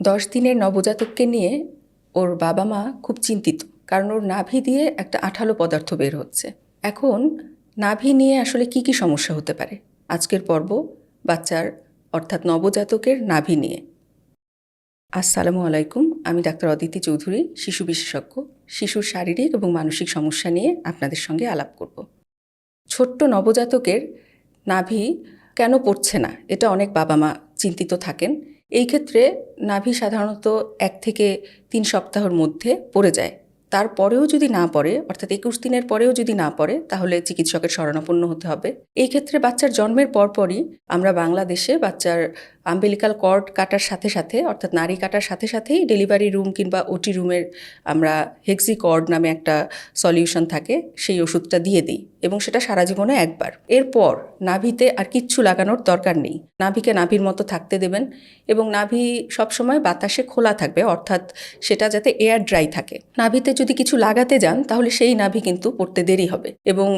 10 দিনের নবজাতককে নিয়ে ওর বাবা মা খুব চিন্তিত, কারণ ওর নাভি দিয়ে একটা আঠালো পদার্থ বের হচ্ছে। এখন নাভি নিয়ে আসলে কি কি সমস্যা হতে পারে? আজকের পর্ব বাচ্চার অর্থাৎ নবজাতকের নাভি নিয়ে। আসসালামু আলাইকুম, আমি ডাক্তার অদিতি চৌধুরী, শিশু বিশেষজ্ঞ। শিশুর শারীরিক এবং মানসিক সমস্যা নিয়ে আপনাদের সঙ্গে আলাপ করব। ছোট্ট নবজাতকের নাভি কেন পড়ছে না, এটা অনেক বাবা মা চিন্তিত থাকেন। এই ক্ষেত্রে নাভি সাধারণত 1 থেকে 3 সপ্তাহের মধ্যে পড়ে যায়। তারপরেও যদি না পড়ে, অর্থাৎ 21 দিনের পরেও যদি না পড়ে, তাহলে চিকিৎসকের শরণাপন্ন হতে হবে। এই ক্ষেত্রে বাচ্চার জন্মের পরপরই আমরা বাংলাদেশে বাচ্চার আম্বিলিকাল কর্ড কাটার সাথে সাথে, অর্থাৎ নাড়ি কাটার সাথে সাথেই ডেলিভারি রুম কিংবা ওটি রুমের আমরা হেক্সি কর্ড নামে একটা সলিউশন থাকে, সেই ওষুধটা দিয়ে দিই এবং সেটা সারা জীবনে একবার। এরপর নাভিতে আর কিচ্ছু লাগানোর দরকার নেই। নাভিকে নাভির মতো থাকতে দেবেন এবং নাভি সবসময় বাতাসে খোলা থাকবে, অর্থাৎ সেটা যাতে এয়ার ড্রাই থাকে। নাভিতে যদি কিছু লাগাতে যান তাহলে সেই নাভি কিন্তু পড়তে দেরি হবে এবং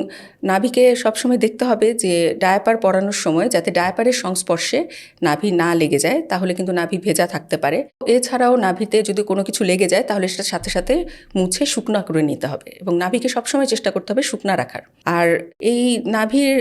নাভিকে সবসময় দেখতে হবে যে ডায়াপার পরানোর সময় যাতে ডায়াপারের সংস্পর্শে নাভি না লেগে যায়, তাহলে কিন্তু নাভি ভেজা থাকতে পারে। এছাড়াও নাভিতে যদি কোনো কিছু লেগে যায় তাহলে সেটা সাথে সাথে মুছে শুকনা করে নিতে হবে এবং নাভিকে সবসময় চেষ্টা করতে হবে শুকনা রাখার। আর এই নাভির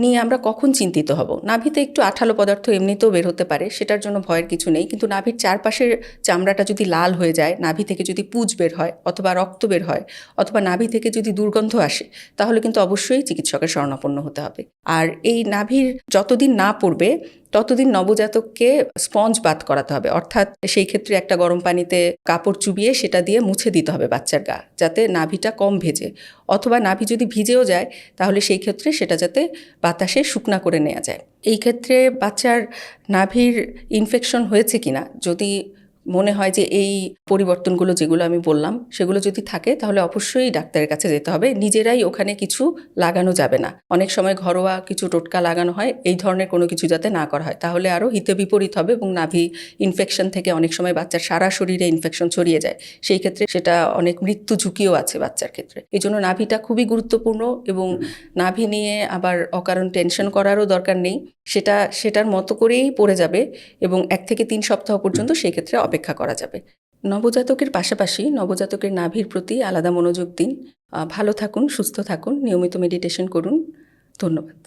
নিয়ে আমরা কখন চিন্তিত হব? নাভিতে একটু আঠালো পদার্থ এমনিতেও বের হতে পারে, সেটার জন্য ভয়ের কিছু নেই। কিন্তু নাভির চারপাশের চামড়াটা যদি লাল হয়ে যায়, নাভি থেকে যদি পুজ বের হয় অথবা রক্ত বের হয় অথবা নাভি থেকে যদি দুর্গন্ধ আসে, তাহলে কিন্তু অবশ্যই চিকিৎসকের শরণাপন্ন হতে হবে। আর এই নাভির যতদিন না পড়বে ততদিন নবজাতককে স্পঞ্জ বাথ করাতে হবে, অর্থাৎ সেই ক্ষেত্রে একটা গরম পানিতে কাপড় চুবিয়ে সেটা দিয়ে মুছে দিতে হবে বাচ্চার গা, যাতে নাভিটা কম ভেজে। অথবা নাভি যদি ভিজেও যায় তাহলে সেই ক্ষেত্রে সেটা যাতে বাতাসে শুকনা করে নেওয়া যায়। এই ক্ষেত্রে বাচ্চার নাভির ইনফেকশন হয়েছে কিনা যদি মনে হয় যে এই পরিবর্তনগুলো যেগুলো আমি বললাম সেগুলো যদি থাকে, তাহলে অবশ্যই ডাক্তারের কাছে যেতে হবে। নিজেরাই ওখানে কিছু লাগানো যাবে না। অনেক সময় ঘরোয়া কিছু টোটকা লাগানো হয়, এই ধরনের কোনো কিছু যাতে না করা হয়, তাহলে আরও হিতে বিপরীত হবে এবং নাভি ইনফেকশন থেকে অনেক সময় বাচ্চার সারা শরীরে ইনফেকশন ছড়িয়ে যায়। সেই ক্ষেত্রে সেটা অনেক মৃত্যু ঝুঁকিও আছে বাচ্চার ক্ষেত্রে। এই জন্য নাভিটা খুবই গুরুত্বপূর্ণ এবং নাভি নিয়ে আবার অকারণ টেনশন করারও দরকার নেই। সেটার মতো করেই পড়ে যাবে এবং 1 থেকে 3 সপ্তাহ পর্যন্ত সেই ক্ষেত্রে অপেক্ষা করা যাবে। নবজাতকের পাশাপাশি নবজাতকের নাভির প্রতি আলাদা মনোযোগ দিন। ভালো থাকুন, সুস্থ থাকুন, নিয়মিত মেডিটেশন করুন। ধন্যবাদ।